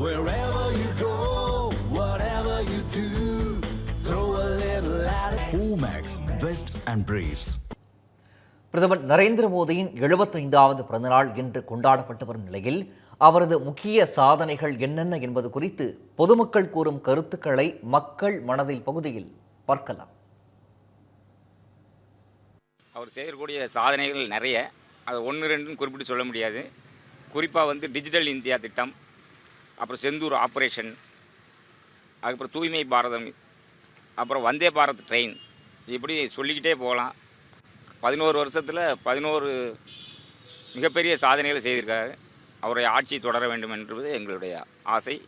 Wherever you go, whatever you do, throw a little at it. Omax, Vest and Briefs. பிரதமர் நரேந்திர மோடியின் 75வது பிறந்தநாள் இன்று கொண்டாடப்பட்டு வரும் நிலையில் அவரது முக்கிய சாதனைகள் என்னென்ன என்பது குறித்து பொதுமக்கள் கூறும் கருத்துக்களை மக்கள் மனதில் பகுதியில் பார்க்கலாம். அவர் செய்யக்கூடிய சாதனைகள் நிறைய, அது ஒன்று ரெண்டுன்னு குறிப்பிட்டு சொல்ல முடியாது. குறிப்பாக டிஜிட்டல் இந்தியா திட்டம், அப்புறம் செந்தூர் ஆப்ரேஷன், அதுக்கப்புறம் தூய்மை பாரதம், அப்புறம் வந்தே பாரத் ட்ரெயின், இப்படி சொல்லிக்கிட்டே போகலாம். 11 வருஷத்தில் 11 மிகப்பெரிய சாதனைகளை செய்திருக்காரு. அவருடைய ஆட்சி தொடர வேண்டும் என்பது எங்களுடைய ஆசை.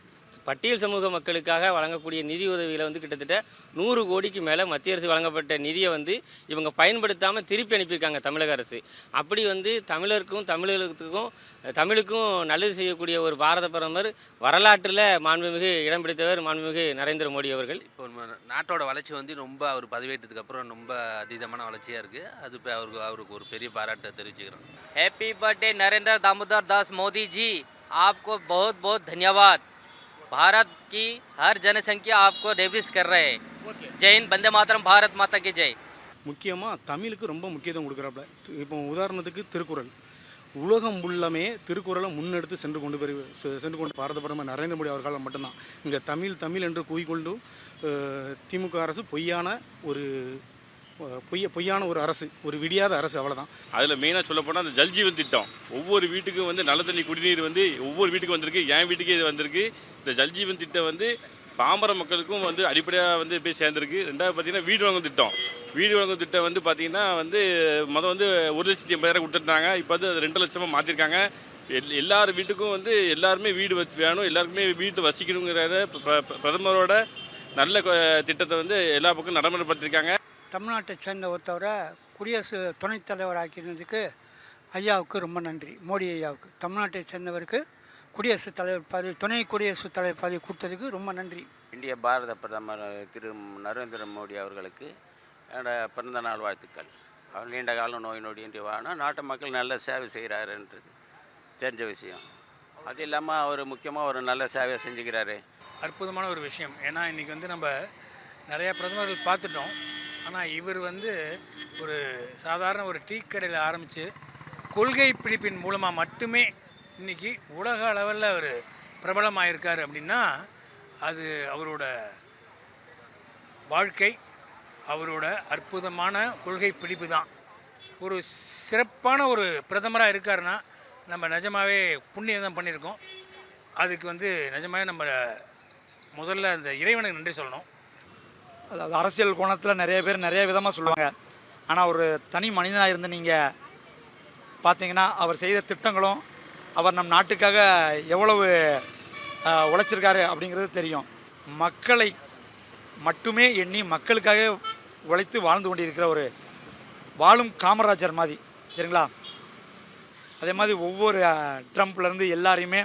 பட்டியல் சமூக மக்களுக்காக வழங்கக்கூடிய நிதி உதவியில் கிட்டத்தட்ட 100 கோடிக்கு மேலே மத்திய அரசு வழங்கப்பட்ட நிதியை இவங்க பயன்படுத்தாமல் திருப்பி அனுப்பியிருக்காங்க தமிழக அரசு. அப்படி தமிழருக்கும் தமிழுக்கும் நல்லது செய்யக்கூடிய ஒரு பாரத பிரதமர் வரலாற்றில் மாண்புமிகு இடம் பிடித்தவர் மாண்புமிகு நரேந்திர மோடி அவர்கள். இப்போ நாட்டோட வளர்ச்சி ரொம்ப அவர் பதவியேற்றதுக்கு அப்புறம் ரொம்ப அதீதமான வளர்ச்சியாக இருக்குது. அது இப்போ அவருக்கு ஒரு பெரிய பாராட்டை தெரிவிச்சுக்கிறோம். हैप्पी बर्थडे नरेंद्र दामोदर दास मोदी जी, आपको बहुत बहुत धन्यवाद. भारत की हर जनसंख्या आपको रेविस कर रहे हैं. जय हिंद, वंदे मातरम, भारत माता की जय. முக்கியமாக தமிழுக்கு ரொம்ப முக்கியத்துவம் கொடுக்குறாப்புல. இப்போ உதாரணத்துக்கு திருக்குறள், உலகம் உள்ளமே திருக்குறளை முன்னெடுத்து சென்று கொண்டு பாரத பிரதமர் நரேந்திர மோடி அவர்களால் மட்டும்தான். இங்கே தமிழ் என்று கூறிக்கொண்டு திமுக அரசு பொய்யான ஒரு அரசு, ஒரு விடியாத அரசு, அவ்வளோதான். அதில் மெயினாக சொல்லப்போனால் அந்த ஜல்ஜீவன் திட்டம், ஒவ்வொரு வீட்டுக்கும் நல்ல தண்ணி குடிநீர் ஒவ்வொரு வீட்டுக்கும் வந்திருக்கு. என் வீட்டுக்கே இது வந்திருக்கு. இந்த ஜல்ஜீவன் திட்டம் பாமர மக்களுக்கும் அடிப்படையாக போய் சேர்ந்துருக்கு. ரெண்டாவது பார்த்தீங்கன்னா வீடு வழங்கும் திட்டம். வீடு வழங்கும் திட்டம் பார்த்தீங்கன்னா மொதல் 1,80,000 கொடுத்துட்டாங்க. இப்போ அது 2 லட்சமாக மாற்றிருக்காங்க. எல்லார் வீட்டுக்கும் எல்லாருமே வீடு வேணும், எல்லாருக்குமே வீட்டு வசிக்கணுங்கிற பிரதமரோட நல்ல திட்டத்தை எல்லா பக்கம் நடைமுறைப்படுத்திருக்காங்க. தமிழ்நாட்டை சேர்ந்த ஒருத்தவரை குடியரசு துணைத் தலைவர் ஆக்கினதுக்கு ஐயாவுக்கு ரொம்ப நன்றி. மோடி ஐயாவுக்கு, தமிழ்நாட்டை சேர்ந்தவருக்கு குடியரசுத் தலைவர் பதவி, துணை குடியரசுத் தலைவர் பதவி கொடுத்ததுக்கு ரொம்ப நன்றி. இந்திய பாரத பிரதமர் திரு நரேந்திர மோடி அவர்களுக்கு என்னோட பிறந்த நாள் வாழ்த்துக்கள். அவர் நீண்ட காலம் நோய் நொடியின்றி வாழணும், நாட்டு மக்கள் நல்ல சேவை செய்கிறாருன்றது தெரிஞ்ச விஷயம். அது இல்லாமல் அவர் முக்கியமாக ஒரு நல்ல சேவையை செஞ்சுக்கிறாரு. அற்புதமான ஒரு விஷயம். ஏன்னா இன்றைக்கி நம்ம நிறையா பிரதமர்கள் பார்த்துட்டோம். ஆனால் இவர் ஒரு சாதாரண ஒரு டீ கடையில் ஆரம்பித்து கொள்கை பிடிப்பின் மூலமாக மட்டுமே இன்றைக்கி உலக அளவில் அவர் பிரபலமாயிருக்கார் அப்படின்னா அது அவரோட வாழ்க்கை, அவரோட அற்புதமான கொள்கை பிடிப்பு தான். ஒரு சிறப்பான ஒரு பிரதமராக இருக்காருன்னா நம்ம நிஜமாகவே புண்ணியம் தான் பண்ணியிருக்கோம். அதுக்கு நிஜமாகவே நம்ம முதல்ல அந்த இறைவனுக்கு நன்றி சொல்லணும். அதாவது அரசியல் கோணத்தில் நிறைய பேர் நிறைய விதமாக சொல்லுவாங்க. ஆனால் ஒரு தனி மனிதனாக இருந்து நீங்கள் பார்த்தீங்கன்னா அவர் செய்த திட்டங்களும் அவர் நம் நாட்டுக்காக எவ்வளவு உழைச்சிருக்காரு அப்படிங்கிறது தெரியும். மக்களை மட்டுமே எண்ணி மக்களுக்காக உழைத்து வாழ்ந்து கொண்டிருக்கிற ஒரு வாழும் காமராஜர் மாதிரி, சரிங்களா? அதே மாதிரி ஒவ்வொரு ட்ரம்ப்லேருந்து எல்லாரையுமே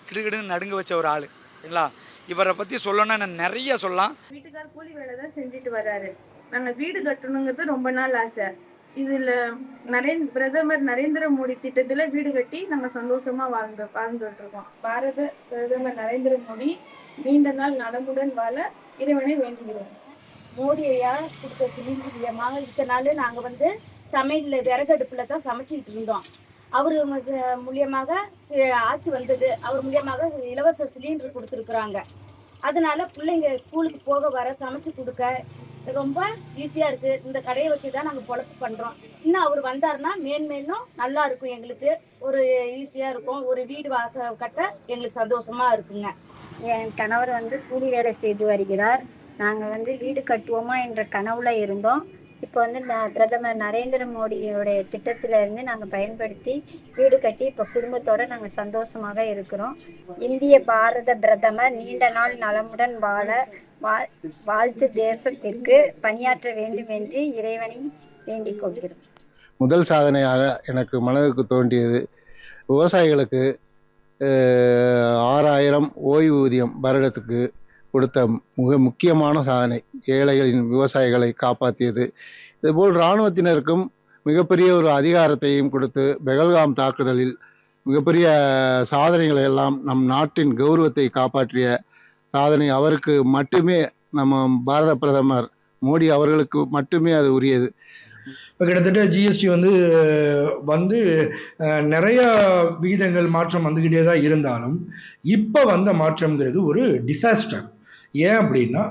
கிடுகிடுன்னு நடுங்க வச்ச ஒரு ஆள், சரிங்களா? இவரை பற்றி சொல்லணும்னா நான் நிறைய சொல்லலாம். வீட்டுக்கார் கூலி வேலை தான் செஞ்சுட்டு வர்றாரு. நாங்கள் வீடு கட்டணுங்கிறது ரொம்ப நாள் ஆசை. இதில் பிரதமர் நரேந்திர மோடி திட்டத்தில் வீடு கட்டி நாங்கள் சந்தோஷமாக வாழ்ந்துட்டு இருக்கோம். பாரத பிரதமர் நரேந்திர மோடி நீண்ட நாள் நலமுடன் வாழ இறைவனை வேண்டுகிறோம். மோடி ஐயா கொடுத்த சிலிண்டர் மூலியமாக இத்தனை நாள் நாங்கள் சமையலில் விறகடுப்பில் தான் சமைச்சிக்கிட்டு இருந்தோம். அவர் மூலியமாக ஆட்சி வந்தது. அவர் மூலியமாக இலவச சிலிண்டர் கொடுத்துருக்குறாங்க. அதனால பிள்ளைங்க ஸ்கூலுக்கு போக வர சமைச்சு கொடுக்க ரொம்ப ஈஸியாக இருக்குது. இந்த கடையை வச்சு தான் நாங்கள் பொழப்பு பண்ணுறோம். இன்னும் அவர் வந்தாருன்னா மேன்மேலும் நல்லா இருக்கும், எங்களுக்கு ஒரு ஈஸியாக இருக்கும். ஒரு வீடு வாசல் கட்ட எங்களுக்கு சந்தோஷமாக இருக்குங்க. என் கணவர் கூலி வேலை செய்து வருகிறார். நாங்கள் வீடு கட்டுவோமா என்ற கனவுல இருந்தோம். இப்போ பிரதமர் நரேந்திர மோடியோடைய திட்டத்திலிருந்து நாங்கள் பயன்படுத்தி வீடு கட்டி இப்போ குடும்பத்தோடு நாங்கள் சந்தோஷமாக இருக்கிறோம். இந்திய பாரத பிரதமர் நீண்ட நாள் நலமுடன் வாழ வாழ்த்து தேசத்திற்கு பணியாற்ற வேண்டும் என்று இறைவனை வேண்டிக் கொள்கிறோம். முதல் சாதனையாக எனக்கு மனதுக்கு தோன்றியது விவசாயிகளுக்கு 6,000 ஓய்வூதியம் வருடத்துக்கு கொடுத்த மிக முக்கியமான சாதனை. ஏழைகளின் விவசாயிகளை காப்பாற்றியது. இதுபோல் இராணுவத்தினருக்கும் மிகப்பெரிய ஒரு அதிகாரத்தையும் கொடுத்து பெகல்காம் தாக்குதலில் மிகப்பெரிய சாதனைகளை எல்லாம் நம் நாட்டின் கௌரவத்தை காப்பாற்றிய சாதனை அவருக்கு மட்டுமே, நம்ம பாரத பிரதமர் மோடி அவர்களுக்கு மட்டுமே அது உரியது. இப்போ கிட்டத்தட்ட ஜிஎஸ்டி வந்து நிறையா விகிதங்கள் மாற்றம் வந்துக்கிட்டே தான் இருந்தாலும் இப்போ வந்த மாற்றம்ங்கிறது ஒரு டிசாஸ்டர். ஏன் அப்படின்னா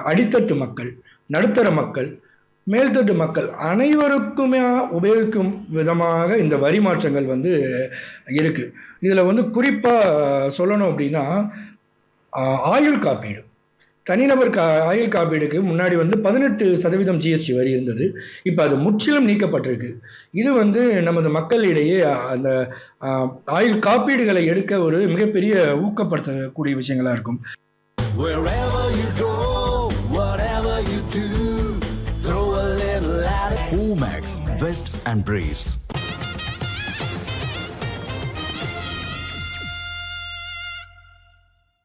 அடித்தட்டு மக்கள், நடுத்தர மக்கள், மேல்தட்டு மக்கள் அனைவருக்குமே உபயோகிக்கும் விதமாக இந்த வரி மாற்றங்கள் இருக்குது. இதில் குறிப்பாக சொல்லணும் அப்படின்னா ஆயுள் காப்பீடு, தனிநபர் ஆயுள் காப்பீடுக்கு முன்னாடி 18% ஜிஎஸ்டி வரி இருந்தது. இப்போ அது முற்றிலும் நீக்கப்பட்டிருக்கு. இது நமது மக்களிடையே அந்த ஆயுள் காப்பீடுகளை எடுக்க ஒரு மிகப்பெரிய ஊக்கப்படுத்தக்கூடிய விஷயங்களா இருக்கும். Wherever you go, whatever you do, throw a little at it. Omax, Vest and Briefs.